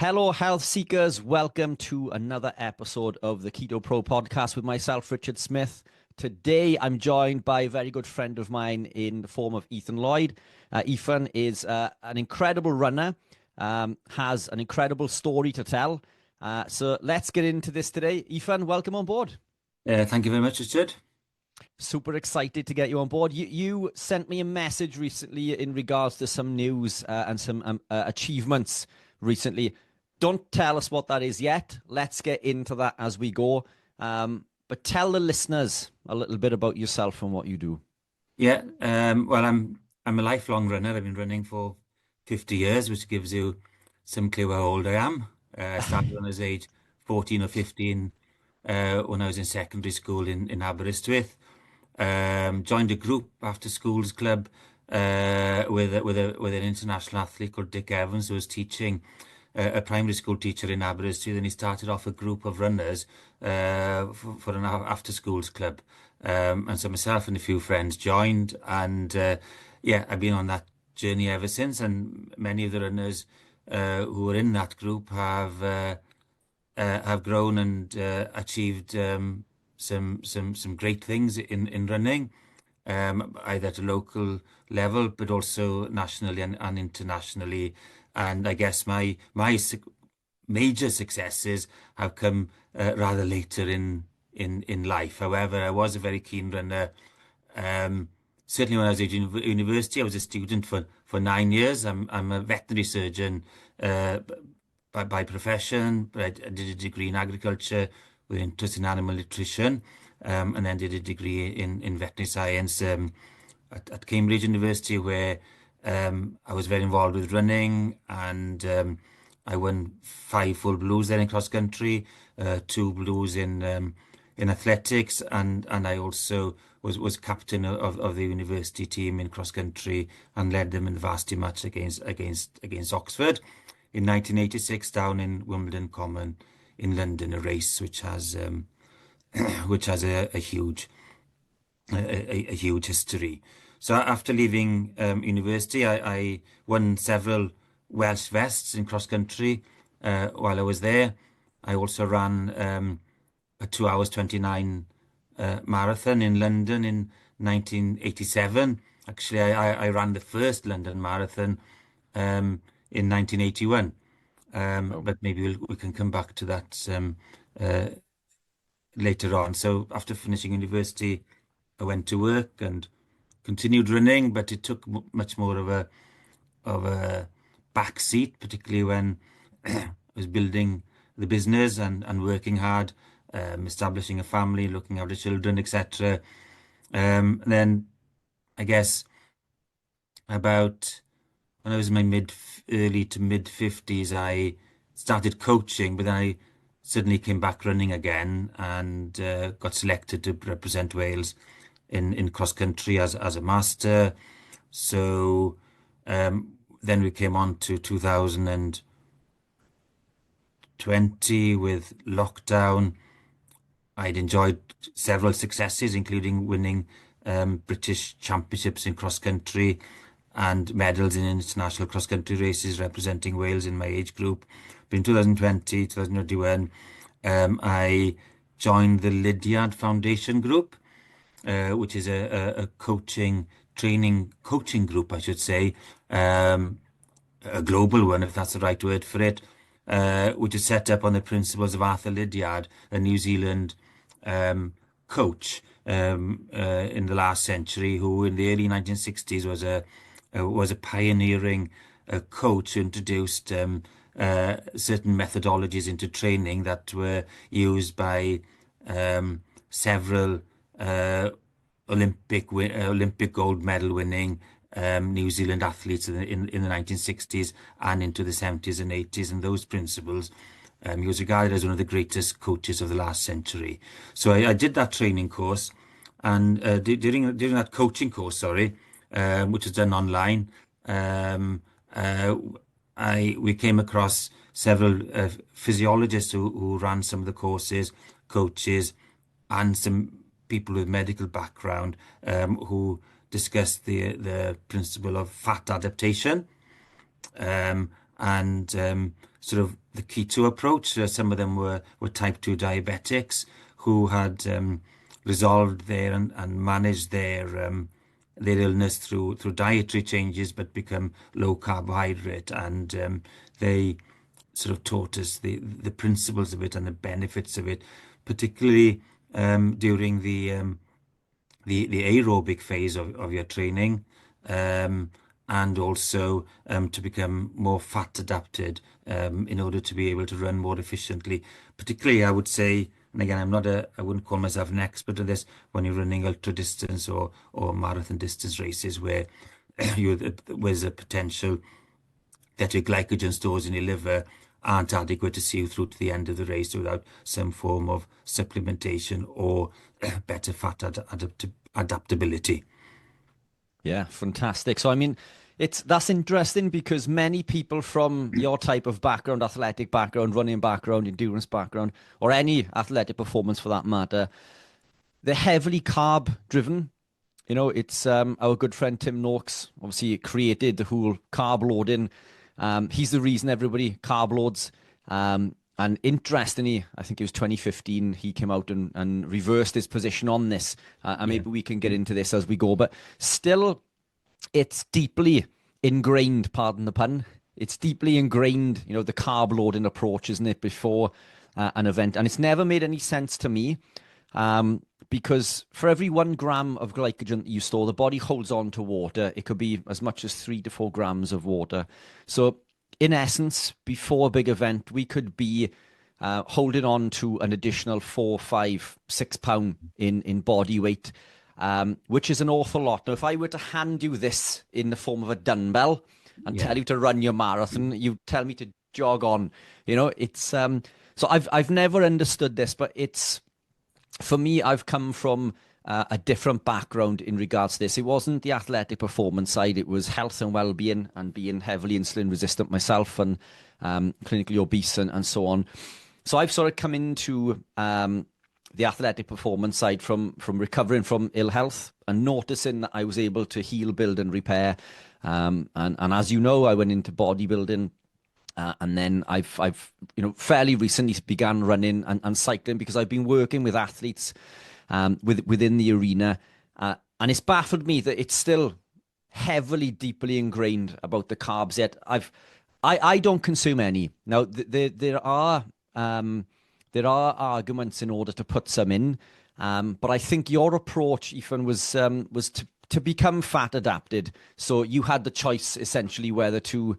Hello, health seekers. Welcome to another episode of the Keto-Pro Podcast with myself, Richard Smith. Today, I'm joined by a very good friend of mine in the form of Efan Lloyd. Efan is an incredible runner, has an incredible story to tell. So let's get into this today. Efan, welcome on board. Thank you very much, Richard. Super excited to get you on board. You sent me a message recently in regards to some news and some achievements recently. Don't tell us what that is yet. Let's get into that as we go. But tell the listeners a little bit about yourself and what you do. Yeah, well, I'm a lifelong runner. I've been running for 50 years, which gives you some clue how old I am. I started when I was age 14 or 15 when I was in secondary school in Aberystwyth. Joined a group after schools club with an international athlete called Dick Evans, who was teaching a primary school teacher in Aberystwyth, and he started off a group of runners for an after schools club. And so myself and a few friends joined, and yeah, I've been on that journey ever since. And many of the runners who were in that group have grown and achieved some great things in running, either at a local level, but also nationally and internationally. And I guess my major successes have come rather later in life. However, I was a very keen runner. Certainly when I was at university, I was a student for 9 years. I'm a veterinary surgeon by profession, but I did a degree in agriculture with interest in animal nutrition, and then did a degree in veterinary science at Cambridge University, where I was very involved with running, and I won 5 full blues there in cross country, 2 blues in athletics, and I also was captain of the university team in cross country and led them in the varsity match against Oxford in 1986 down in Wimbledon Common in London, a race which has a huge history. So after leaving university, I won several Welsh vests in cross country while I was there. I also ran a 2 hours 29 marathon in London in 1987. Actually, I ran the first London marathon in 1981. But maybe we can come back to that later on. So after finishing university, I went to work and continued running, but it took much more of a back seat, particularly when I was building the business and working hard, establishing a family, looking after children, etc. Then I guess about when I was in my early to mid 50s, I started coaching, but then I suddenly came back running again and got selected to represent Wales in cross country as a master. So then we came on to 2020 with lockdown. I'd enjoyed several successes, including winning British championships in cross country and medals in international cross country races representing Wales in my age group. But in 2020, 2021, I joined the Lydiard Foundation Group, which is a coaching group, I should say, a global one, if that's the right word for it, which is set up on the principles of Arthur Lydiard, a New Zealand coach in the last century, who in the early 1960s was a pioneering coach who introduced certain methodologies into training that were used by several Olympic gold medal winning New Zealand athletes in the 1960s and into the 70s and 80s. And those principles, he was regarded as one of the greatest coaches of the last century. So I did that training course, and during that coaching course, sorry, which was done online, we came across several physiologists who ran some of the courses, coaches, and some people with medical background who discussed the principle of fat adaptation. And sort of the keto approach. Some of them were type 2 diabetics who had resolved and managed their illness through dietary changes, but become low carbohydrate, and they sort of taught us the principles of it and the benefits of it, particularly during the aerobic phase of your training, and also to become more fat adapted in order to be able to run more efficiently. Particularly, I would say, and again, I wouldn't call myself an expert at this, when you're running ultra distance or marathon distance races where there's a potential that your glycogen stores in your liver aren't adequate to see you through to the end of the race without some form of supplementation or better fat adaptability. Yeah, fantastic. So, I mean, that's interesting because many people from your type of background, athletic background, running background, endurance background, or any athletic performance for that matter, they're heavily carb driven. It's our good friend Tim Noakes obviously created the whole carb loading. He's the reason everybody carb loads. And interestingly, I think it was 2015, he came out and reversed his position on this. And maybe we can get into this as we go. But still, it's deeply ingrained, pardon the pun. It's deeply ingrained, the carb loading approach, isn't it, before an event. And it's never made any sense to me. Because for every 1 gram of glycogen that you store, the body holds on to water. It could be as much as 3 to 4 grams of water. So in essence, before a big event, we could be holding on to an additional 4, 5, 6 pound in body weight, which is an awful lot. Now, if I were to hand you this in the form of a dumbbell and tell you to run your marathon, you tell me to jog on. It's so I've never understood this, but it's, for me, I've come from a different background in regards to this. It wasn't the athletic performance side. It was health and well-being, and being heavily insulin resistant myself and clinically obese and so on. So I've sort of come into the athletic performance side from recovering from ill health and noticing that I was able to heal, build and repair. And as you know, I went into bodybuilding. And then I've fairly recently began running and cycling because I've been working with athletes within the arena. And it's baffled me that it's still heavily, deeply ingrained about the carbs. Yet I don't consume any. Now, there are arguments in order to put some in. But I think your approach, Efan, was to become fat adapted. So you had the choice essentially whether to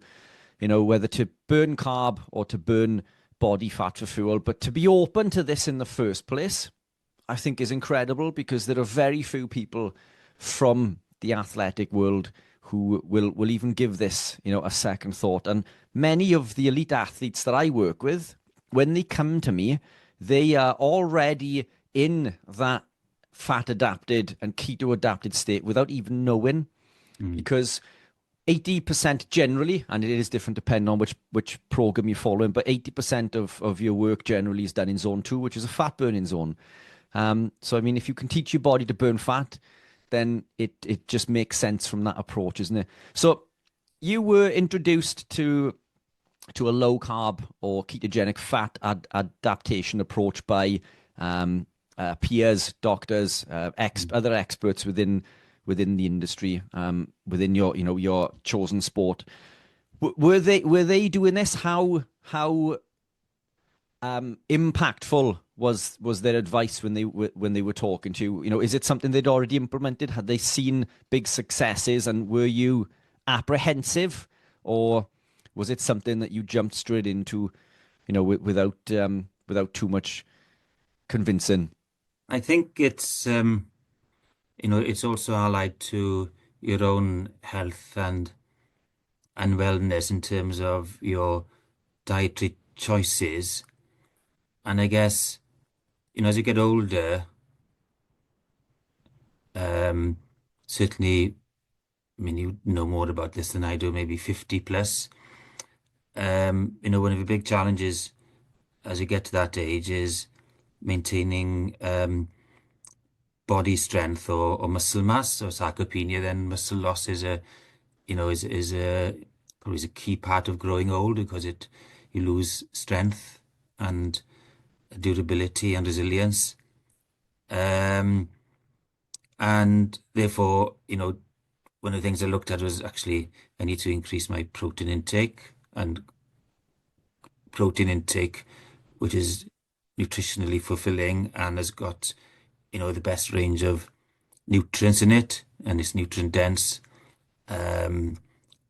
burn carb or to burn body fat for fuel. But to be open to this in the first place, I think is incredible, because there are very few people from the athletic world who will even give this, a second thought. And many of the elite athletes that I work with, when they come to me, they are already in that fat adapted and keto adapted state without even knowing, because 80% generally, and it is different depending on which program you're following, but 80% of your work generally is done in zone 2, which is a fat burning zone. So, I mean, if you can teach your body to burn fat, then it just makes sense from that approach, isn't it? So you were introduced to a low carb or ketogenic fat adaptation approach by peers, doctors, other experts within the industry, within your chosen sport. Were they doing this? How impactful was their advice when they were talking to you? Is it something they'd already implemented? Had they seen big successes, and were you apprehensive, or was it something that you jumped straight into, without too much convincing? I think it's it's also allied to your own health and wellness in terms of your dietary choices. And I guess, as you get older, certainly, I mean, you know more about this than I do, maybe 50 plus. One of the big challenges as you get to that age is maintaining body strength or muscle mass or sarcopenia. Then muscle loss is a probably is a key part of growing old, because it you lose strength and durability and resilience. And therefore, one of the things I looked at was actually I need to increase my protein intake, and protein intake, which is nutritionally fulfilling and has got, the best range of nutrients in it, and it's nutrient dense, and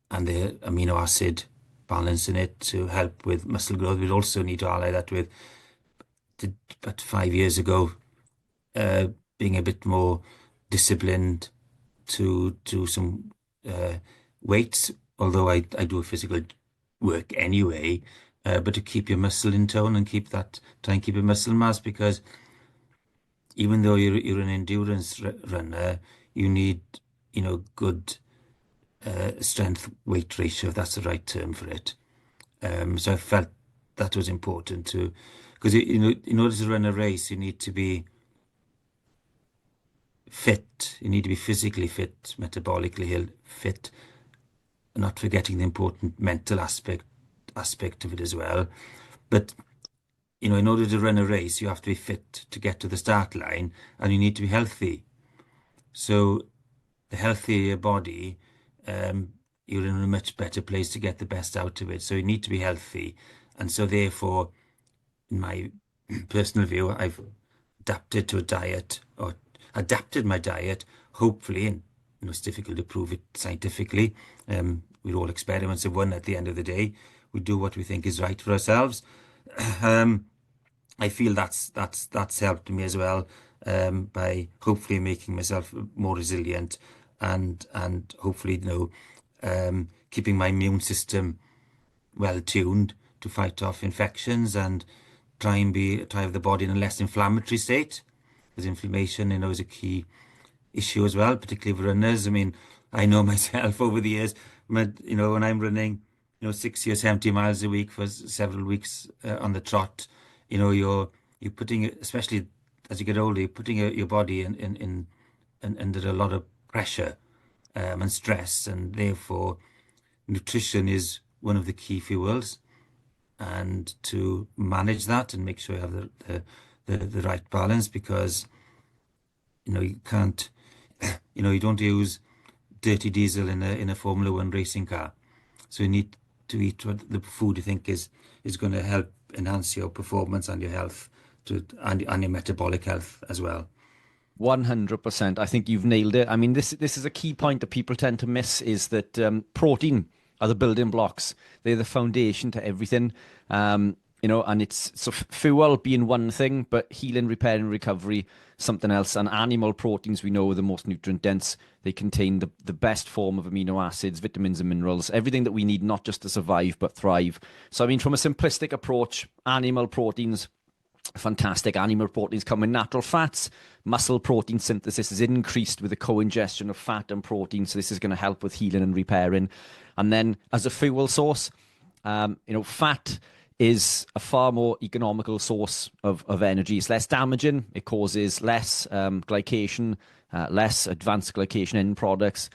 the amino acid balance in it to help with muscle growth. We'd also need to ally that with, about 5 years ago, being a bit more disciplined to do some weights, although I do a physical work anyway, but to keep your muscle in tone and try and keep your muscle mass, because even though you're an endurance runner, you need, good strength weight ratio, if that's the right term for it. So I felt that was important too, because in order to run a race, you need to be fit. You need to be physically fit, metabolically fit, not forgetting the important mental aspect of it as well. But in order to run a race, you have to be fit to get to the start line, and you need to be healthy. So the healthier your body, you're in a much better place to get the best out of it. So you need to be healthy. And so therefore, in my personal view, I've adapted my diet, hopefully, and it's difficult to prove it scientifically. We're all experiments of one at the end of the day. We do what we think is right for ourselves. I feel that's helped me as well, by hopefully making myself more resilient, and hopefully, keeping my immune system well tuned to fight off infections, and try have the body in a less inflammatory state, because inflammation, is a key issue as well, particularly for runners. I mean, I know myself over the years, when I'm running, 60 or 70 miles a week for several weeks on the trot, you're putting, especially as you get older, you're putting your body in under a lot of pressure and stress, and therefore nutrition is one of the key fuels. And to manage that and make sure you have the right balance, because you can't, you don't use dirty diesel in a Formula One racing car. So you need to eat the food you think is going to help enhance your performance and your health, and your metabolic health as well. 100%. I think you've nailed it. I mean, this is a key point that people tend to miss, is that protein are the building blocks. They're the foundation to everything. And it's so fuel being one thing, but healing, repair, and recovery something else. And animal proteins, we know, are the most nutrient dense. They contain the best form of amino acids, vitamins, and minerals, everything that we need, not just to survive but thrive. So I mean, from a simplistic approach, animal proteins, fantastic. Animal proteins come in natural fats. Muscle protein synthesis is increased with the co-ingestion of fat and protein, so this is going to help with healing and repairing. And then as a fuel source, fat is a far more economical source of energy. It's less damaging. It causes less glycation, less advanced glycation end products,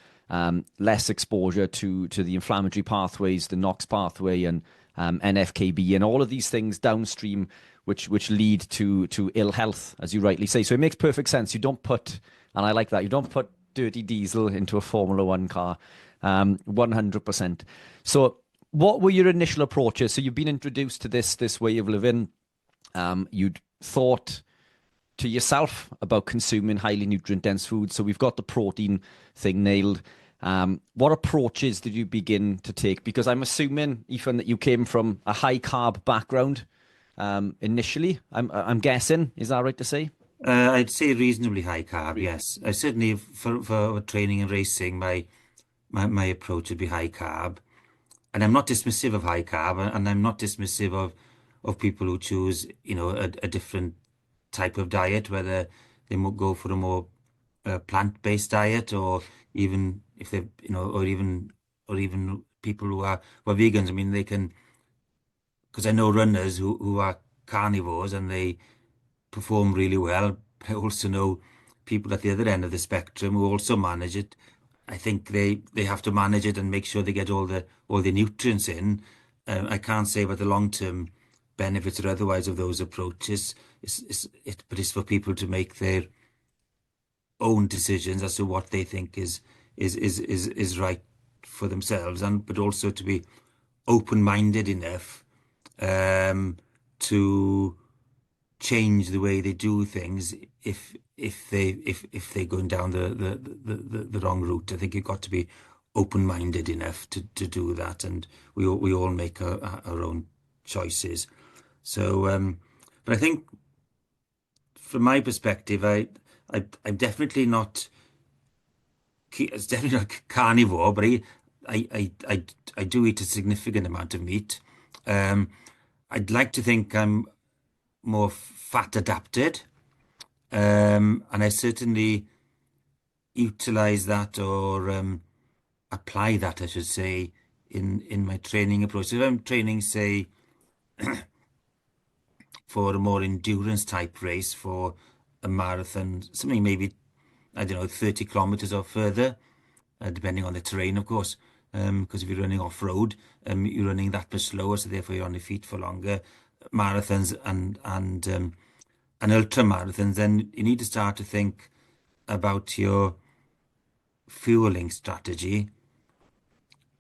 less exposure to the inflammatory pathways, the NOx pathway, and NFKB, and all of these things downstream, which lead to ill health, as you rightly say. So it makes perfect sense. You don't put, and I like that, you don't put dirty diesel into a Formula One car, 100%. So what were your initial approaches? So you've been introduced to this way of living. You'd thought to yourself about consuming highly nutrient-dense foods. So we've got the protein thing nailed. What approaches did you begin to take? Because I'm assuming, Efan, that you came from a high-carb background initially. I'm guessing. Is that right to say? I'd say reasonably high carb, yes. I certainly, for training and racing, my approach would be high carb. And I'm not dismissive of high carb, and I'm not dismissive of people who choose, a different type of diet, whether they go for a more plant-based diet, or even if they, or even people who are vegans. I mean, they can, because I know runners who are carnivores and they perform really well. I also know people at the other end of the spectrum who also manage it. I think they have to manage it and make sure they get all the nutrients in, I can't say what the long-term benefits or otherwise of those approaches. But it's for people to make their own decisions as to what they think is right for themselves, and but also to be open-minded enough to change the way they do things if they're going down the wrong route. I think you've got to be open-minded enough to do that, and we all make our own choices. So, but I think from my perspective, I'm definitely not. It's definitely not carnivore, but I do eat a significant amount of meat. Um, I'd like to think I'm more fat adapted, and I certainly utilize that or apply that, I should say, in my training approach. So if I'm training, say, for a more endurance type race, for a marathon, something maybe, I don't know, 30 kilometers or further, depending on the terrain, of course. Because if you're running off-road, you're running that much slower, so therefore you're on your feet for longer. Marathons and ultra marathons, then you need to start to think about your fueling strategy.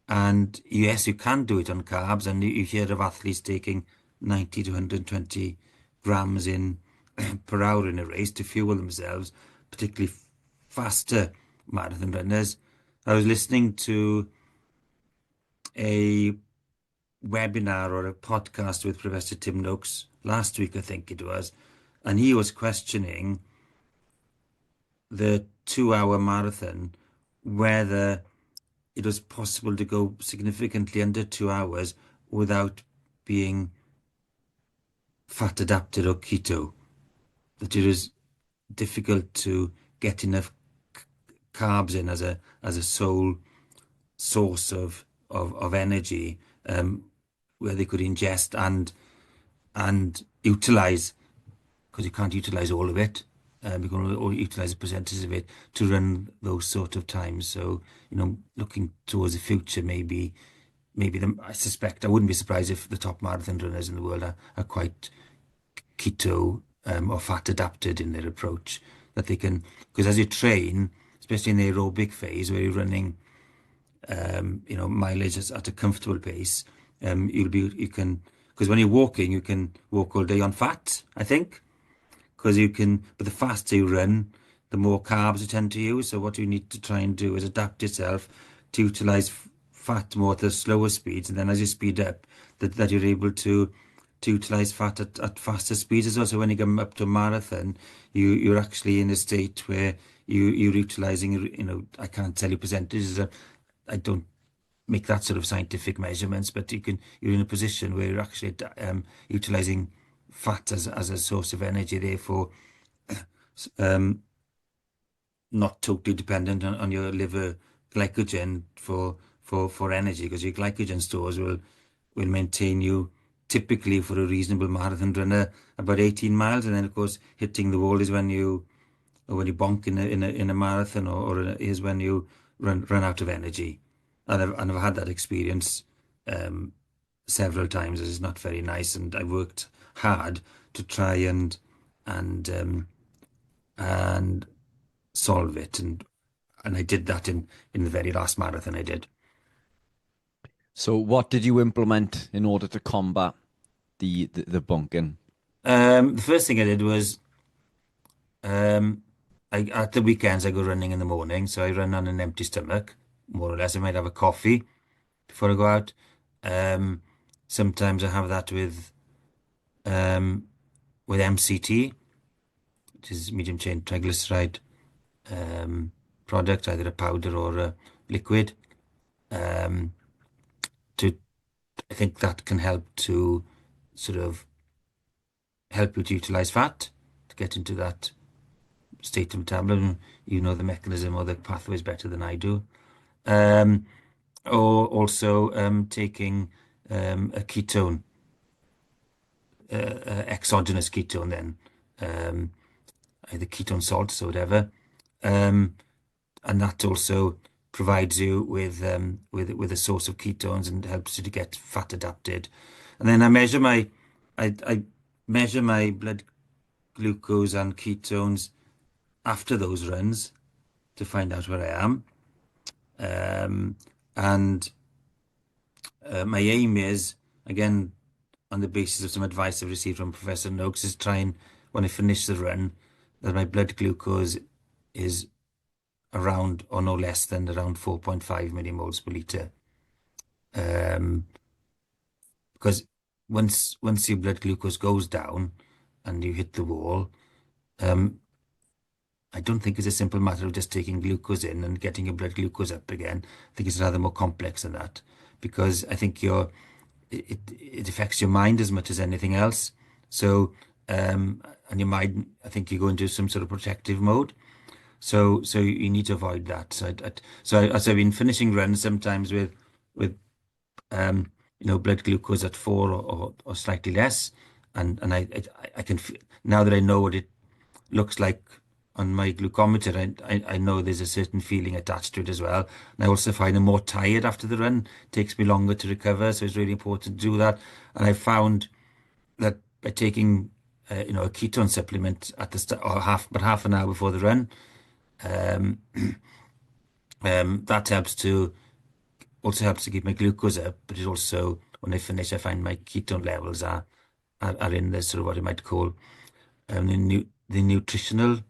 And yes, you can do it on carbs, and you hear of athletes taking 90 to 120 grams in per hour in a race to fuel themselves, particularly faster marathon runners. I was listening to a webinar or a podcast with Professor Tim Noakes last week, I think it was, and he was questioning the 2 hour marathon, whether it was possible to go significantly under 2 hours without being fat adapted or keto, that it was difficult to get enough carbs in as a sole source of energy, where they could ingest and utilize, because you can't utilize all of it. You can only utilize a percentage of it to run those sort of times. So, looking towards the future, maybe I suspect, I wouldn't be surprised if the top marathon runners in the world are quite keto or fat adapted in their approach. That they can, because as you train, especially in the aerobic phase where you're running, mileage at a comfortable pace, you can, because when you're walking, you can walk all day on fat, I think, because but the faster you run, the more carbs you tend to use. So what you need to try and do is adapt yourself to utilize fat more at the slower speeds, and then as you speed up, that you're able to utilize fat at faster speeds as well. So when you come up to a marathon, you're actually in a state where you're utilizing, I can't tell you percentages. I don't make that sort of scientific measurements, but you're in a position where you're actually utilizing fat as a source of energy, therefore um, not totally dependent on your liver glycogen for energy, because your glycogen stores will maintain you typically for a reasonable marathon runner about 18 miles, and then of course hitting the wall is when you bonk in a marathon, is when you run out of energy. And I've had that experience several times. It's not very nice, and I worked hard to try and and solve it, and I did that in the very last marathon I did. So what did you implement in order to combat the bunking? The first thing I did was at the weekends I go running in the morning, so I run on an empty stomach, more or less. I might have a coffee before I go out. Um, Sometimes I have that um, with MCT, which is medium chain triglyceride um, product, either a powder or a liquid. Um, to I think that can help to sort of help you to utilize fat to get into that state of metabolism. You know the mechanism or the pathways better than I do. Um, or also taking a ketone, exogenous ketone, then either ketone salts or whatever, and that also provides you with a source of ketones and helps you to get fat adapted. And then I measure my blood glucose and ketones after those runs to find out where I am. And my aim is, again, on the basis of some advice I've received from Professor Noakes, is try and, when I finish the run, that my blood glucose is around or no less than around 4.5 millimoles per litre. Because once your blood glucose goes down and you hit the wall, I don't think it's a simple matter of just taking glucose in and getting your blood glucose up again. I think it's rather more complex than that, because I think it affects your mind as much as anything else. So, and your mind, I think you go into some sort of protective mode. So you need to avoid that. So I've been finishing runs sometimes with blood glucose at 4 or slightly less, and I can feel, now that I know what it looks like on my glucometer, I know there's a certain feeling attached to it as well. And I also find I'm more tired after the run. It takes me longer to recover, so it's really important to do that. And I found that by taking a ketone supplement at the start, or half an hour before the run, that also helps to keep my glucose up. But it also, when I finish, I find my ketone levels are in the sort of what you might call the nutritional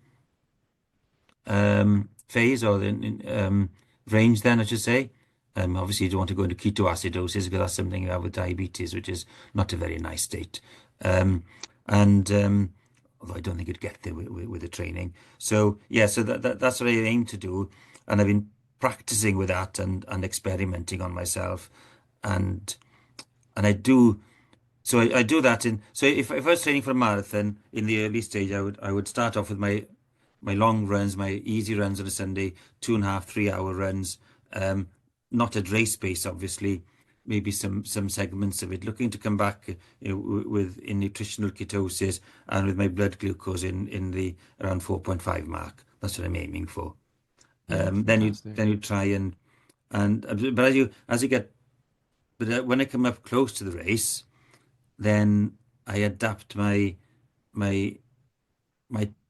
phase, or the range, then I should say. Obviously, you don't want to go into ketoacidosis, because that's something you have with diabetes, which is not a very nice state. Although I don't think you'd get there with the training. So yeah, so that's what I aim to do, and I've been practicing with that and experimenting on myself, and I do. So I do that so if I was training for a marathon in the early stage, I would start off with my long runs, my easy runs on a Sunday, 2.5, 3 hour runs, not at race pace, obviously, maybe some segments of it, looking to come back in nutritional ketosis and with my blood glucose in the around 4.5 mark. That's what I'm aiming for. Then you try but when I come up close to the race, then I adapt my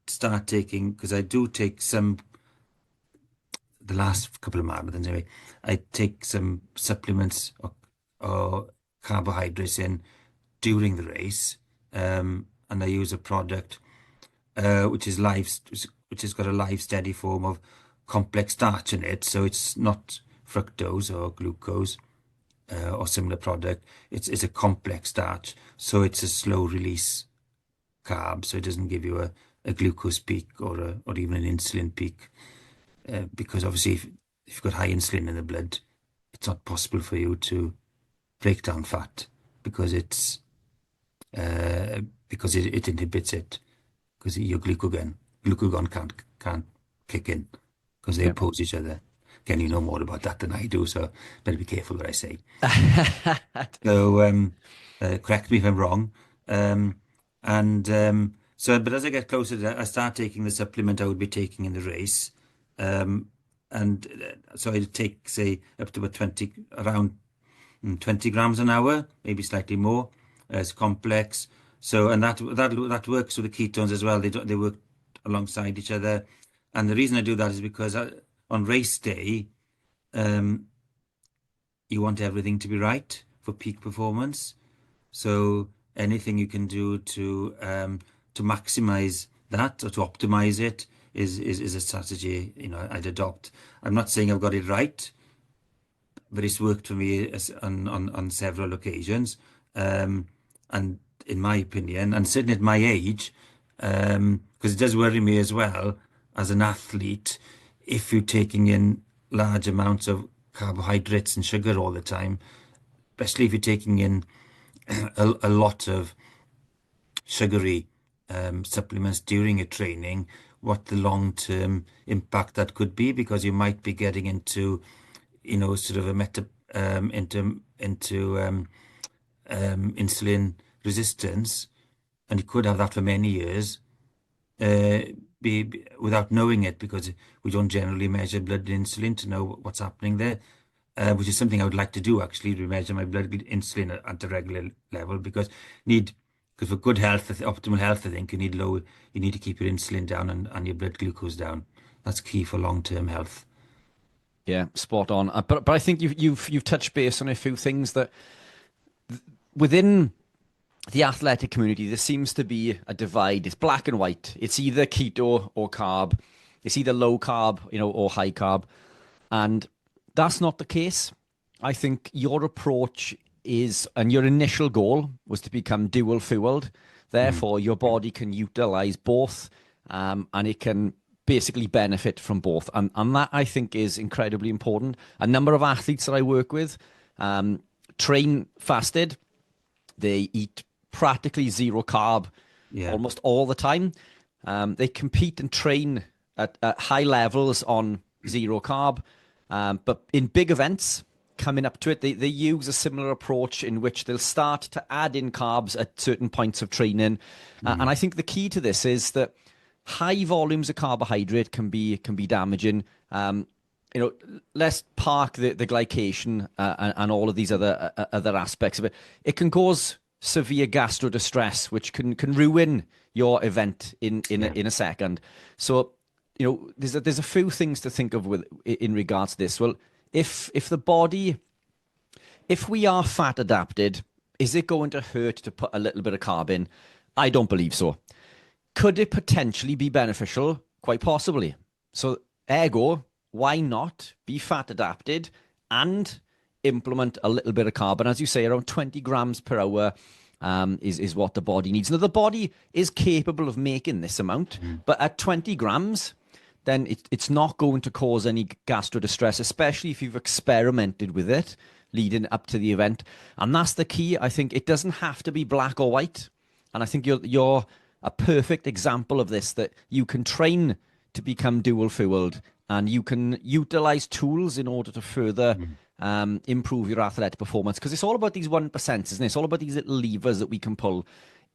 start taking, because I do take the last couple of marathons anyway, I take some supplements or carbohydrates in during the race, and I use a product which has got a live steady form of complex starch in it, so it's not fructose or glucose or similar product. It's a complex starch, so it's a slow release carb, so it doesn't give you a glucose peak or even an insulin peak, because obviously if you've got high insulin in the blood, it's not possible for you to break down fat, because it inhibits it, because your glucagon can't kick in, because they oppose each other. Again, you know more about that than I do, so better be careful what I say. So correct me if I'm wrong. But as I get closer to that, I start taking the supplement I would be taking in the race. So I take, say, up to about around 20 grams an hour, maybe slightly more. It's complex. So, and that works with the ketones as well. They work alongside each other. And the reason I do that is because on race day, you want everything to be right for peak performance. So anything you can do to maximize that, or to optimize it, is a strategy I'd adopt. I'm not saying I've got it right, but it's worked for me on several occasions. And in my opinion, and certainly at my age, because it does worry me as well as an athlete, if you're taking in large amounts of carbohydrates and sugar all the time, especially if you're taking in a lot of sugary supplements during a training, what the long-term impact that could be, because you might be getting into sort of into insulin resistance, and you could have that for many years, without knowing it, because we don't generally measure blood insulin to know what's happening there, which is something I would like to do actually, to measure my blood insulin at a regular level, because for good health, optimal health, I think you need to keep your insulin down and your blood glucose down. That's key for long-term health. Yeah, spot on. But I think you've touched base on a few things that within the athletic community, there seems to be a divide. It's black and white. It's either keto or carb. It's either low carb, or high carb. And that's not the case. I think your approach is, and your initial goal was to become dual fueled. Therefore, your body can utilize both, and it can basically benefit from both. And that, I think, is incredibly important. A number of athletes that I work with train fasted. They eat practically zero carb almost all the time. They compete and train at high levels on zero carb. But in big events coming up to it, they use a similar approach in which they'll start to add in carbs at certain points of training. And I think the key to this is that high volumes of carbohydrate can be damaging. Let's park the glycation and all of these other aspects of it. It can cause severe gastro distress, which can ruin your event in a second. So, there's a few things to think of in regards to this. Well, if we are fat adapted, is it going to hurt to put a little bit of carb in? I don't believe so. Could it potentially be beneficial? Quite possibly. So, ergo, why not be fat adapted and implement a little bit of carb? And as you say, around 20 grams per hour is what the body needs. Now, the body is capable of making this amount, but at 20 grams, then it's not going to cause any gastro distress, especially if you've experimented with it leading up to the event. And that's the key. I think it doesn't have to be black or white. And I think you're a perfect example of this, that you can train to become dual fueled and you can utilize tools in order to further improve your athletic performance. Because it's all about these 1%, isn't it? It's all about these little levers that we can pull.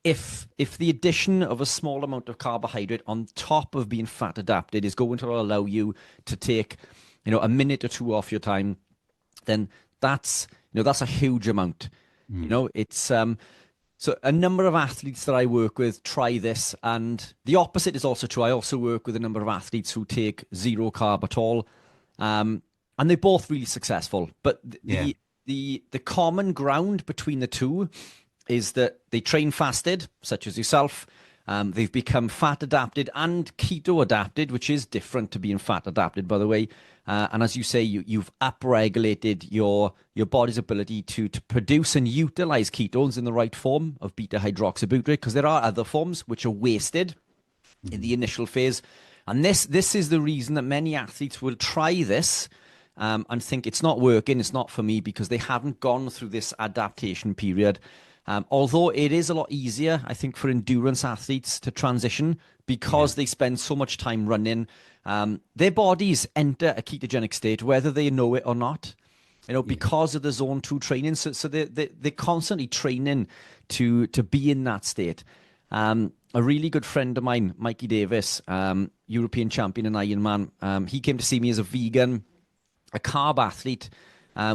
If the addition of a small amount of carbohydrate on top of being fat adapted is going to allow you to take, a minute or two off your time, then that's a huge amount. It's so a number of athletes that I work with try this, and the opposite is also true. I also work with a number of athletes who take zero carb at all, and they're both really successful. But the common ground between the two is that they train fasted, such as yourself. They've become fat adapted and keto adapted, which is different to being fat adapted, by the way. And as you say, you've upregulated your body's ability to produce and utilize ketones in the right form of beta hydroxybutyrate, because there are other forms which are wasted in the initial phase. And this is the reason that many athletes will try this and think it's not working, it's not for me, because they haven't gone through this adaptation period. Although it is a lot easier, I think, for endurance athletes to transition because they spend so much time running. Their bodies enter a ketogenic state, whether they know it or not, because of the zone 2 training. So they're constantly training to be in that state. A really good friend of mine, Mikey Davis, European champion in Ironman, he came to see me as a vegan, a carb athlete.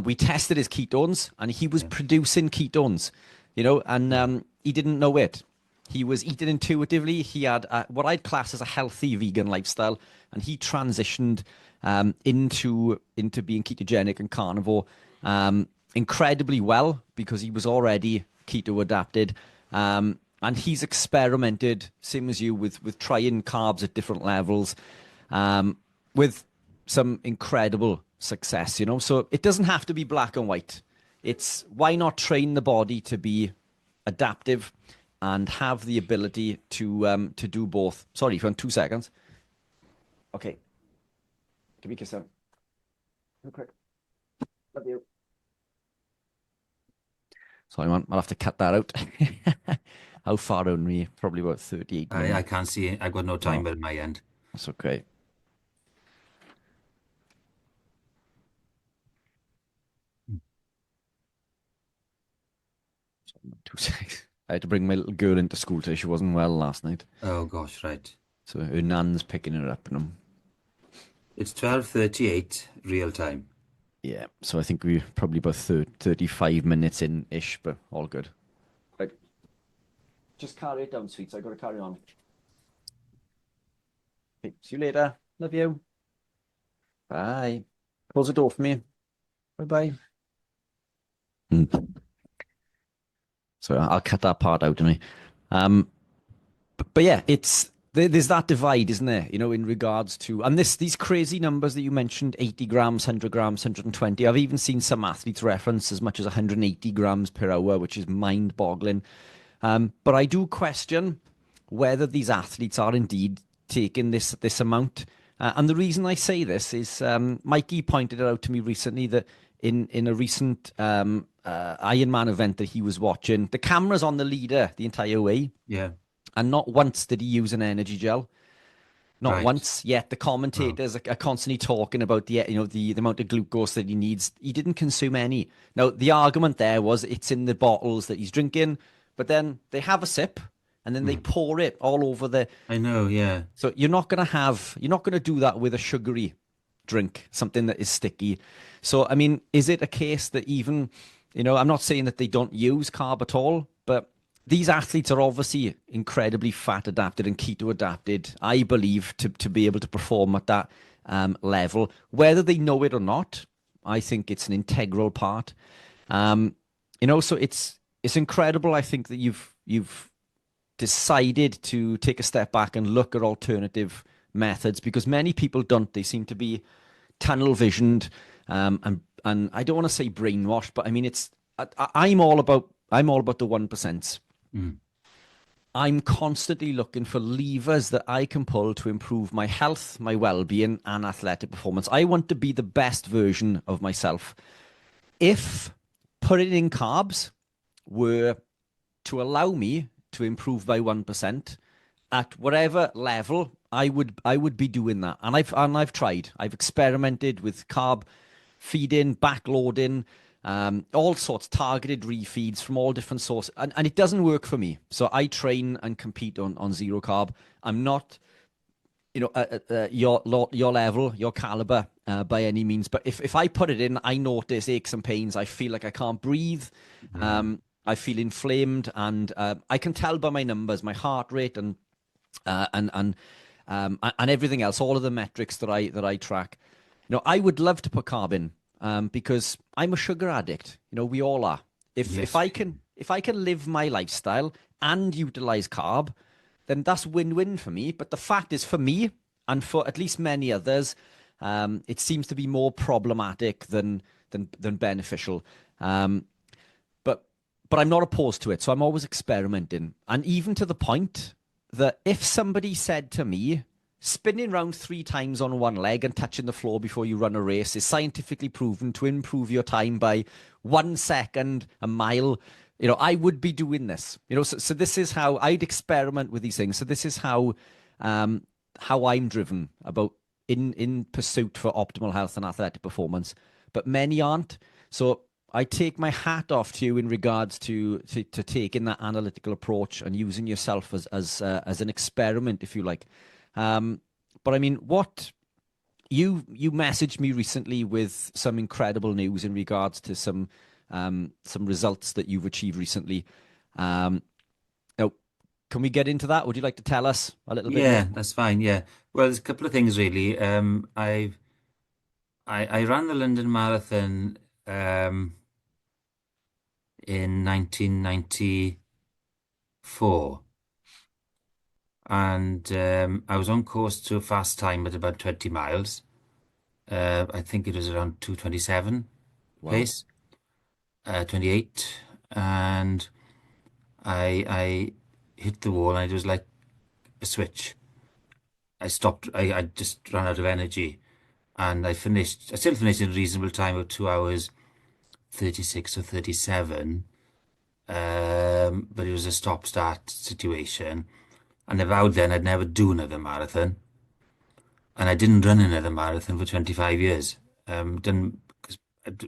We tested his ketones and he was producing ketones. And he didn't know it. He was eating intuitively. He had what I'd class as a healthy vegan lifestyle, and he transitioned into being ketogenic and carnivore incredibly well, because he was already keto adapted. And he's experimented, same as you, with trying carbs at different levels, with some incredible success. So it doesn't have to be black and white. It's why not train the body to be adaptive and have the ability to do both. Sorry, for 2 seconds. Okay. Give me a kiss then. Okay. Love you. Sorry, man. I'll have to cut that out. How far are we? Probably about 38 minutes. I can't see it. I've got no time at my end. That's okay. Sorry, 2 seconds. I had to bring my little girl into school today. She wasn't well last night. Oh, gosh, right. So her nan's picking her up. It's 12:38 real time. Yeah, so I think we're probably about 35 minutes in-ish, but all good. Right. Just carry it down, sweets. I got to carry on. Okay, see you later. Love you. Bye. Close the door for me. Bye-bye. So I'll cut that part out of me. But yeah, there's that divide, isn't there? In regards to, and these crazy numbers that you mentioned, 80 grams, 100 grams, 120. I've even seen some athletes reference as much as 180 grams per hour, which is mind-boggling. But I do question whether these athletes are indeed taking this amount. And the reason I say this is Mikey pointed it out to me recently that in a recent Ironman event that he was watching, the camera's on the leader the entire way. Yeah. And not once did he use an energy gel. Not Right. once. Yet the commentators are constantly talking about the amount of glucose that he needs. He didn't consume any. Now the argument there was it's in the bottles that he's drinking, but then they have a sip and then they pour it all over the. I know, yeah. So you're not gonna do that with a sugary drink, something that is sticky. So I mean, is it a case that even, I'm not saying that they don't use carb at all, but these athletes are obviously incredibly fat adapted and keto adapted, I believe, to be able to perform at that level. Whether they know it or not, I think it's an integral part. So it's incredible. I think that you've decided to take a step back and look at alternative methods, because many people don't. They seem to be tunnel visioned, and I don't want to say brainwashed, but I mean I'm all about the 1%. I'm constantly looking for levers that I can pull to improve my health, my well-being, and athletic performance. I want to be the best version of myself. If putting in carbs were to allow me to improve by 1% at whatever level, I would be doing that. And I've tried. I've experimented with carb feeding, backloading, all sorts, targeted refeeds from all different sources, and it doesn't work for me. So I train and compete on zero carb. I'm not, your level, your caliber by any means. But if I put it in, I notice aches and pains. I feel like I can't breathe. I feel inflamed, and I can tell by my numbers, my heart rate, and everything else, all of the metrics that I track. I would love to put carb in. Because I'm a sugar addict. We all are. If I can live my lifestyle and utilize carb, then that's win-win for me. But the fact is, for me and for at least many others, it seems to be more problematic than beneficial. But I'm not opposed to it, so I'm always experimenting, and even to the point that if somebody said to me, spinning around 3 times on one leg and touching the floor before you run a race is scientifically proven to improve your time by 1 second a mile, I would be doing this. So this is how I'd experiment with these things. So this is how I'm driven about in pursuit for optimal health and athletic performance. But many aren't. So I take my hat off to you in regards to taking that analytical approach and using yourself as an experiment, if you like. But I mean, what you messaged me recently with some incredible news in regards to some results that you've achieved recently. Now, can we get into that? Would you like to tell us a little bit? Yeah, that's fine. Yeah. Well, there's a couple of things really. I ran the London Marathon in 1994. And I was on course to a fast time at about 20 miles. I think it was around 2:27 pace, 28. And I hit the wall, and it was like a switch. I stopped. I just ran out of energy, and I still finished in a reasonable time of 2 hours, 36 or 37. But it was a stop-start situation. And I vowed then I'd never do another marathon. And I didn't run another marathon for 25 years. Because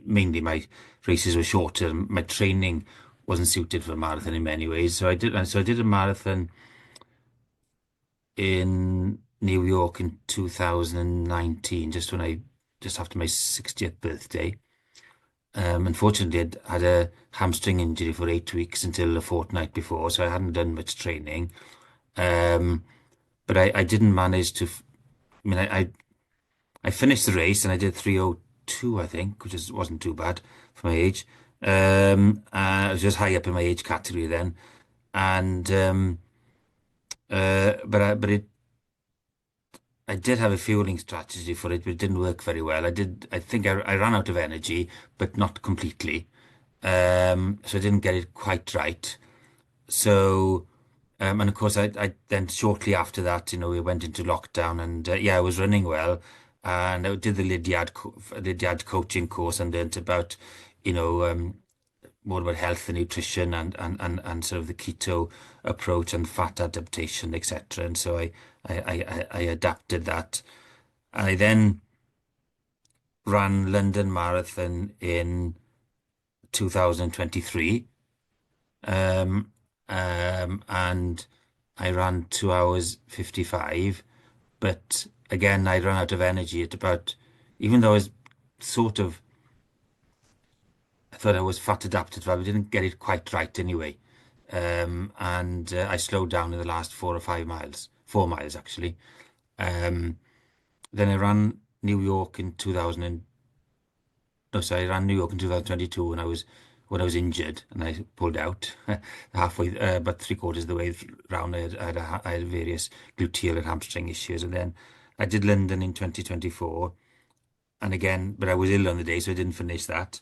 mainly my races were shorter, and my training wasn't suited for a marathon in many ways. So I did a marathon in New York in 2019, just after my 60th birthday. Unfortunately, I'd had a hamstring injury for 8 weeks until a fortnight before, so I hadn't done much training. Um, but I didn't manage to. I mean, I finished the race and I did 3:02, I think, which wasn't too bad for my age. I was just high up in my age category then, and but I did have a fueling strategy for it, but it didn't work very well. I think I ran out of energy, but not completely. So I didn't get it quite right. So, and of course, I then shortly after that, we went into lockdown, and yeah, I was running well, and I did the Lydiard coaching course and learned about, you know, more about health and nutrition and sort of the keto approach and fat adaptation, etc. And so I adapted that. I then ran London Marathon in 2023. Um, and I ran 2 hours 55, but again, I ran out of energy at about, even though I was sort of, I thought I was fat adapted, but I didn't get it quite right anyway. And I slowed down in the last 4 or 5 miles, 4 miles actually. Um, then I ran New York in 2000, no, sorry, I ran New York in 2022 when I was injured and I pulled out halfway, about three-quarters of the way round. I had various gluteal and hamstring issues, and then I did London in 2024, and again, but I was ill on the day, so I didn't finish that.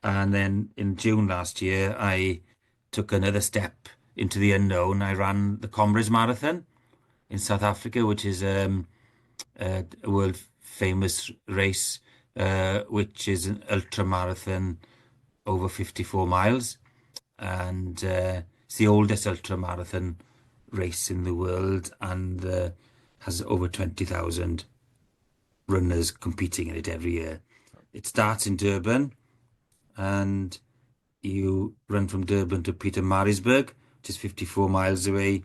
And then in June last year, I took another step into the unknown. I ran the Carbs Marathon in South Africa, which is a world famous race, which is an ultra marathon over 54 miles. And it's the oldest ultra marathon race in the world and has over 20,000 runners competing in it every year. It starts in Durban and you run from Durban to Pietermaritzburg, which is 54 miles away,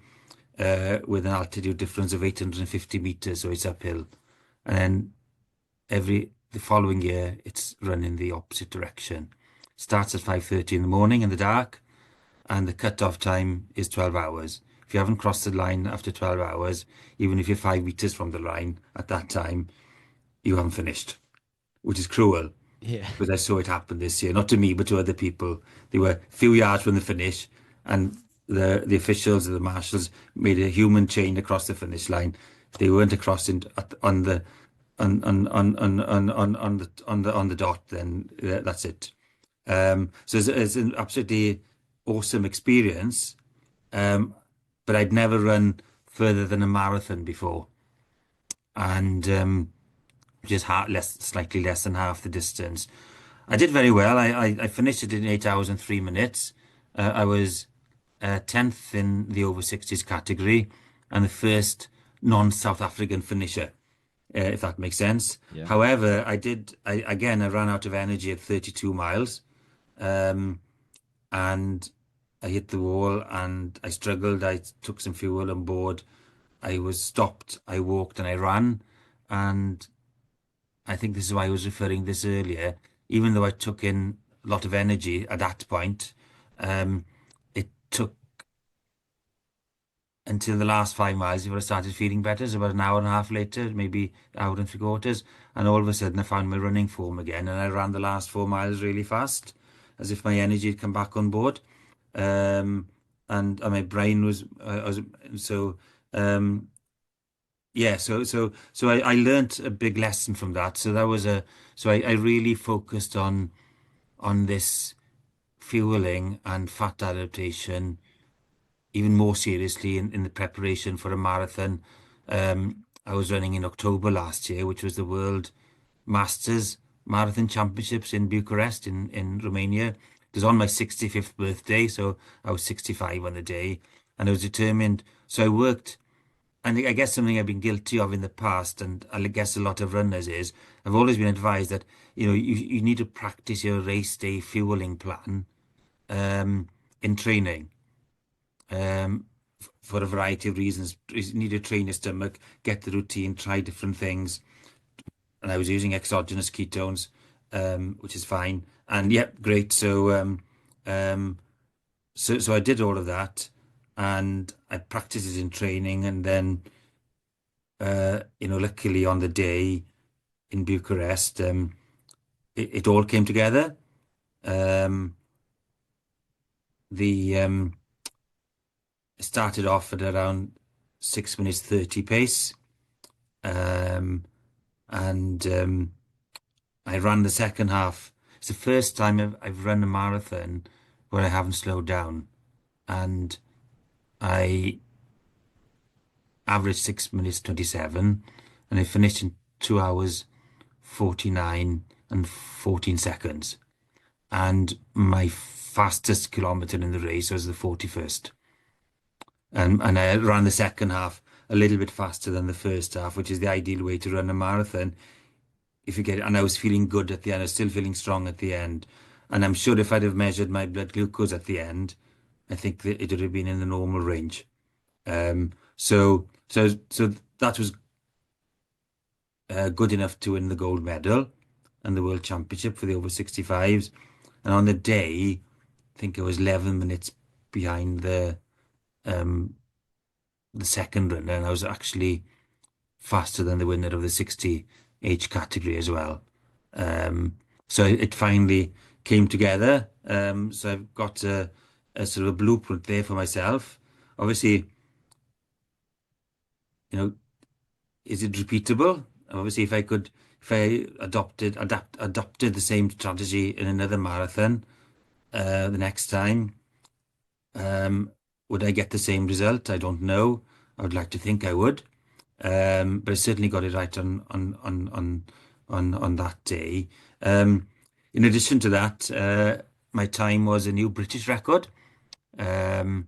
with an altitude difference of 850 meters, so it's uphill. And then the following year, it's run in the opposite direction. Starts at 5:30 in the morning in the dark, and the cut-off time is 12 hours. If you haven't crossed the line after 12 hours, even if you're 5 meters from the line at that time, you haven't finished, which is cruel Yeah. because I saw it happen this year, not to me, but to other people. They were a few yards from the finish, and the officials and the marshals made a human chain across the finish line. If they weren't across on the on the dot, then that's it. So it's an absolutely awesome experience. But I'd never run further than a marathon before, and just slightly less than half the distance. I did very well. I finished it in 8 hours and 3 minutes. I was 10th in the over 60s category and the first non-South African finisher, if that makes sense. Yeah. However, I ran out of energy at 32 miles, and I hit the wall and I struggled. I took some fuel on board. I was stopped. I walked and I ran, and I think this is why I was referring this earlier. Even though I took in a lot of energy at that point, um, it took until the last 5 miles before I started feeling better. So about an hour and a half later, maybe an hour and 3/4, and all of a sudden I found my running form again, and I ran the last 4 miles really fast, as if my energy had come back on board. And my brain was so yeah, so I learnt a big lesson from that. So that was so I really focused on this fueling and fat adaptation even more seriously in the preparation for a marathon. I was running in October last year, which was the World Masters Marathon Championships in Bucharest in Romania. It was on my 65th birthday, so I was 65 on the day, and I was determined. So I worked, and I guess something I've been guilty of in the past, and I guess a lot of runners is, I've always been advised that, you need to practice your race day fueling plan in training. Um, for a variety of reasons. You need to train your stomach, get the routine, try different things. And I was using exogenous ketones, which is fine. And yeah, great. So I did all of that, and I practiced it in training, and then luckily on the day in Bucharest, it all came together. Um, the I started off at around 6 minutes 30 pace, um, and I ran the second half. It's the first time I've run a marathon where I haven't slowed down, and I averaged 6 minutes 27, and I finished in 2 hours 49 and 14 seconds. And my fastest kilometer in the race was the 41st. And I ran the second half a little bit faster than the first half, which is the ideal way to run a marathon. If you get it, and I was feeling good at the end, I was still feeling strong at the end. And I'm sure if I'd have measured my blood glucose at the end, I think that it would have been in the normal range. So that was good enough to win the gold medal and the world championship for the over 65s. And on the day, I think I was 11 minutes behind the second runner, and I was actually faster than the winner of the 60 age category as well. So it finally came together. So I've got a sort of a blueprint there for myself. Obviously, is it repeatable? Obviously, if I adopted the same strategy in another marathon, the next time, would I get the same result? I don't know. I would like to think I would, but I certainly got it right on that day. In addition to that, my time was a new British record. The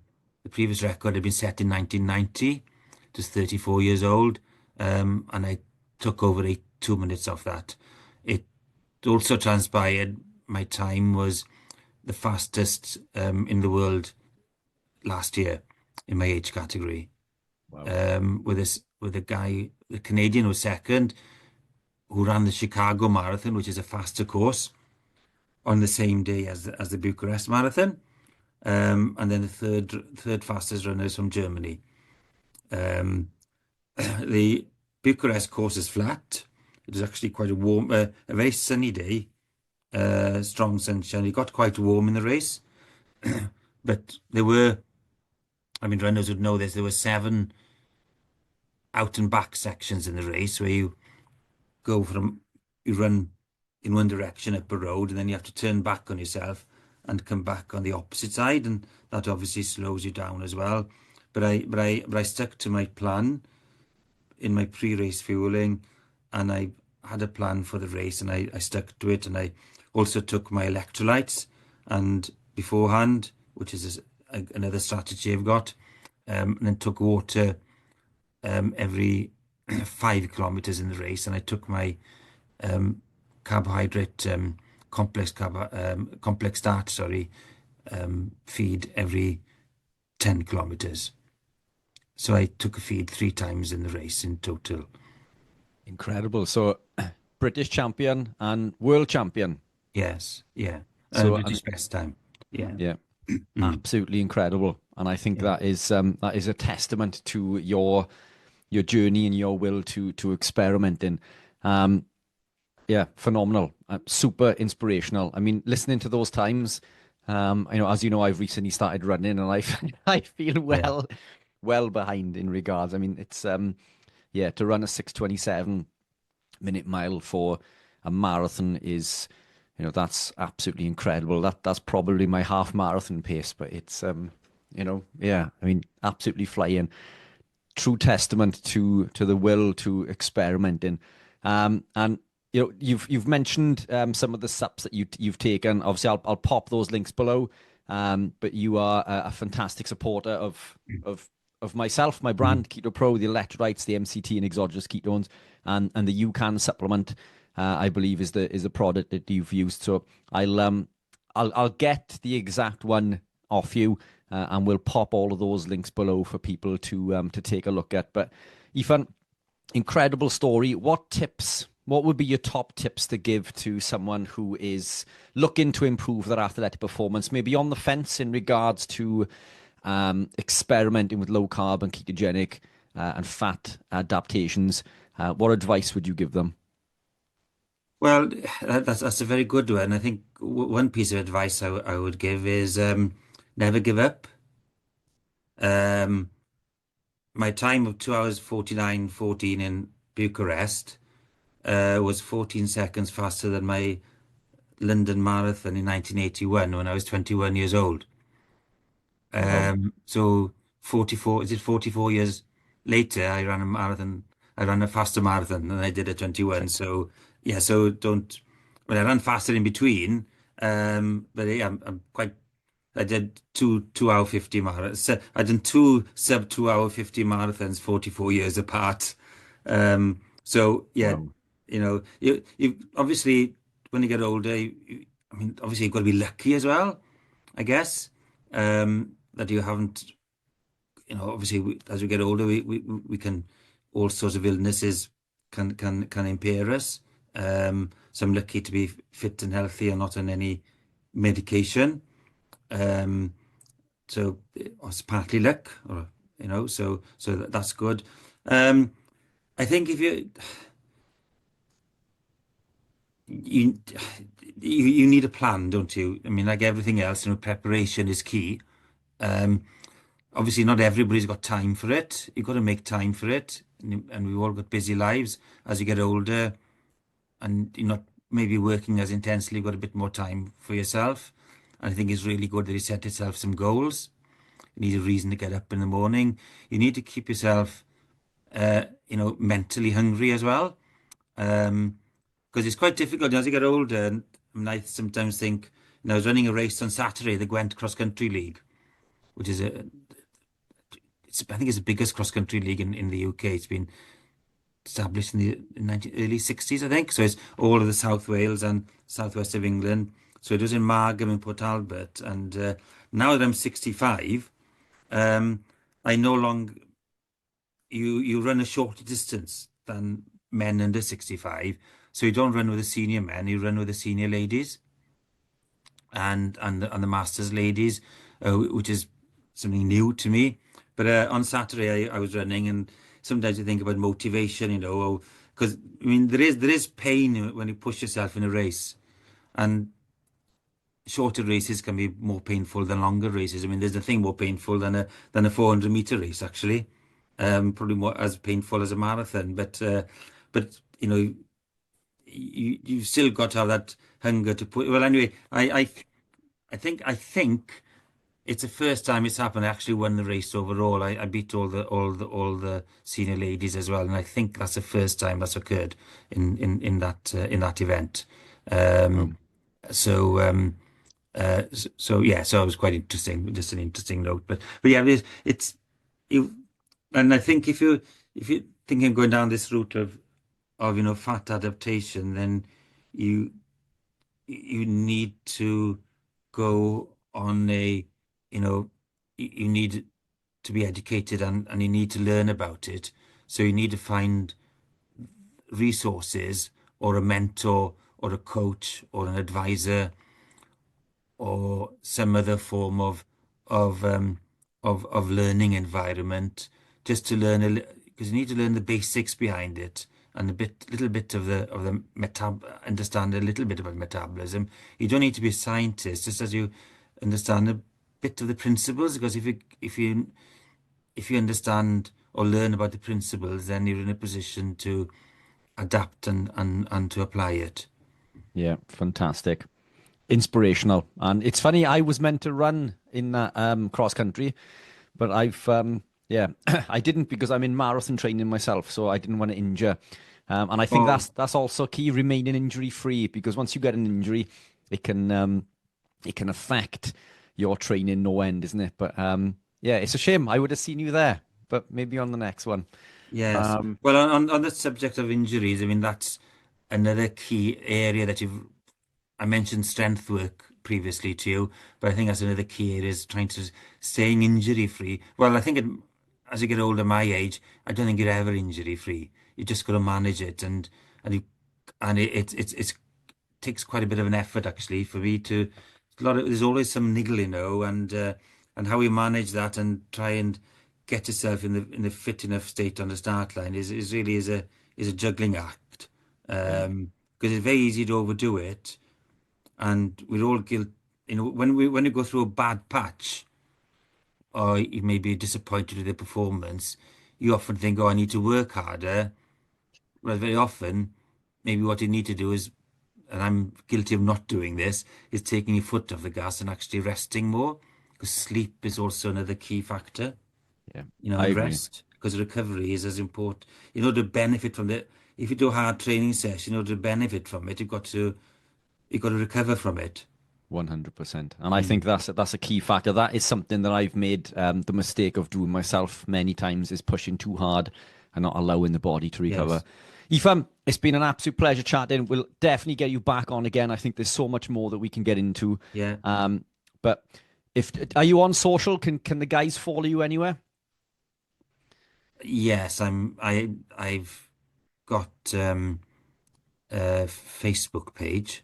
previous record had been set in 1990, just 34 years old, and I took over 2 minutes off that. It also transpired my time was the fastest in the world last year in my age category. Wow. With a guy, the Canadian was second, who ran the Chicago Marathon, which is a faster course, on the same day as the Bucharest Marathon. And then the third fastest runner is from Germany. The Bucharest course is flat. It was actually quite a warm, a very sunny day, strong sunshine. It got quite warm in the race, but runners would know this. There were 7 out and back sections in the race where you run in one direction up a road, and then you have to turn back on yourself and come back on the opposite side, and that obviously slows you down as well. But I stuck to my plan in my pre-race fueling, and I had a plan for the race, and I stuck to it, and I also took my electrolytes and beforehand, which is another strategy I've got, and then took water every 5 kilometers in the race, and I took my carbohydrate complex start, feed every 10 kilometers. So I took a feed 3 times in the race in total. Incredible. So British champion and world champion. Yes, yeah. So British best time. Yeah. Yeah. Absolutely incredible. And I think that is a testament to your journey and your will to experiment in. Yeah, phenomenal. Super inspirational. I mean, listening to those times, as you know, I've recently started running, and I feel well behind in regards. I mean, it's to run a 6:27 minute mile for a marathon is, that's absolutely incredible. That's probably my half marathon pace, but it's absolutely flying. True testament to the will to experiment in. And you've mentioned some of the SUPs that you've taken. Obviously, I'll pop those links below. But you are a fantastic supporter of myself, my brand, Keto-Pro, the electrolytes, the MCT and exogenous ketones, and the UCAN supplement. I believe is the product that you've used. So I'll get the exact one off you. and we'll pop all of those links below for people to take a look at. But Efan, incredible story. What would be your top tips to give to someone who is looking to improve their athletic performance, maybe on the fence in regards to experimenting with low carb and ketogenic and fat adaptations? What advice would you give them? Well, that's a very good one. I think one piece of advice I would give is never give up. Um, my time of 2 hours 49:14 in Bucharest was 14 seconds faster than my London Marathon in 1981 when I was 21 years old. Wow. So 44 years later, I ran a marathon. I ran a faster marathon than I did at 21. So yeah, so don't. Well, I ran faster in between, but yeah, I'm quite. I did two hour 50 marathons. So I did two sub 2 hour 50 marathons, 44 years apart. So yeah, Wow. you obviously when you get older, I mean, obviously you've got to be lucky as well, I guess, that you haven't, obviously as we get older, we can, all sorts of illnesses can impair us. So I'm lucky to be fit and healthy and not on any medication. Um, so it's partly luck, or so that's good. Um, I think if you you need a plan, don't you? I mean, like everything else, preparation is key. Um, Obviously, not everybody's got time for it. You've got to make time for it, and we've all got busy lives. As you get older, and you're not maybe working as intensely, you've got a bit more time for yourself. And I think it's really good that you set yourself some goals. You need a reason to get up in the morning. You need to keep yourself, mentally hungry as well. Because it's quite difficult as you get older. And I sometimes think, I was running a race on Saturday, the Gwent Cross Country League, which is I think it's the biggest cross country league in the UK. It's been established in the early 60s, I think. So it's all of the South Wales and southwest of England. So it was in Margam and Port Talbot. And now that I'm 65, I no longer you run a shorter distance than men under 65. So you don't run with the senior men, you run with the senior ladies and the masters ladies, which is something new to me. But on Saturday I was running, and sometimes you think about motivation, because I mean there is pain when you push yourself in a race, and shorter races can be more painful than longer races. I mean, there's nothing more painful than a 400-meter race, actually. Probably more as painful as a marathon, but you've still got to have that hunger to put. Well, anyway, I think it's the first time it's happened. I actually won the race overall. I beat all the senior ladies as well, and I think that's the first time that's occurred in that event. Wow. Um, so yeah, so it was quite interesting, just an interesting note. But yeah, it's you, and I think if you're thinking of going down this route of fat adaptation, then you you need to go on you need to be educated, and you need to learn about it. So you need to find resources or a mentor or a coach or an advisor or some other form of learning environment, just to learn because you need to learn the basics behind it, and little bit of the understand a little bit about metabolism. You don't need to be a scientist, just as you understand a bit of the principles, because if you understand or learn about the principles, then you're in a position to adapt and to apply it. Yeah, fantastic. Inspirational. And it's funny, I was meant to run in that cross country, but yeah, I didn't, because I'm in marathon training myself, so I didn't want to injure. And I think Oh, that's also key, remaining injury free, because once you get an injury, it can affect your training no end, isn't it? But yeah, it's a shame. I would have seen you there, but maybe on the next one. yes. Um, Well, on the subject of injuries, I mean, that's another key area that I mentioned strength work previously to you, but I think that's another key area is trying to staying injury free. Well, I think as you get older, my age, I don't think you're ever injury free. You just got to manage it, and you, and it takes quite a bit of an effort actually for me to. There's always some niggle, and how we manage that and try and get yourself in the fit enough state on the start line is really is a juggling act. Yeah. Because it's very easy to overdo it, and we're all guilty. When you go through a bad patch, or you may be disappointed with the performance, you often think, "Oh, I need to work harder." Whereas very often, maybe what you need to do is, and I'm guilty of not doing this, is taking your foot off the gas and actually resting more, because sleep is also another key factor. Yeah, I And agree. rest, because recovery is as important. To benefit from it. If you do a hard training session, to benefit from it, you've got to recover from it. 100%. And I Mm. think that's a key factor. That is something that I've made the mistake of doing myself many times, is pushing too hard and not allowing the body to recover. Yes. Efan, it's been an absolute pleasure chatting. We'll definitely get you back on again. I think there's so much more that we can get into. Yeah. But are you on social? Can the guys follow you anywhere? Yes, I've got a Facebook page.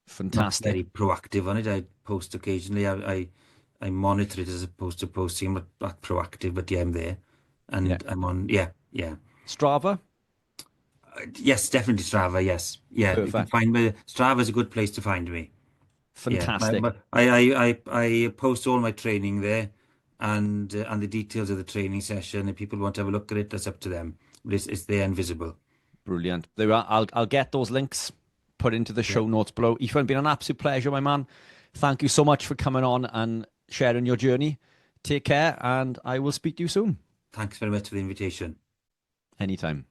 Not Fantastic. very proactive on it. I post occasionally. I monitor it as opposed to posting. I'm not that proactive, but yeah, I'm there. Yeah. And I'm on, yeah, yeah. Strava? Yes, definitely Strava, yes. Yeah, you can Perfect. find me. Strava is a good place to find me. Yeah, Fantastic. I post all my training there, and the details of the training session. If people want to have a look at it, that's up to them. But it's there and visible. Brilliant. There we are. I'll get those links put into the Yeah. show notes below. Ethan, been an absolute pleasure, my man. Thank you so much for coming on and sharing your journey. Take care, and I will speak to you soon. Thanks very much for the invitation. Anytime.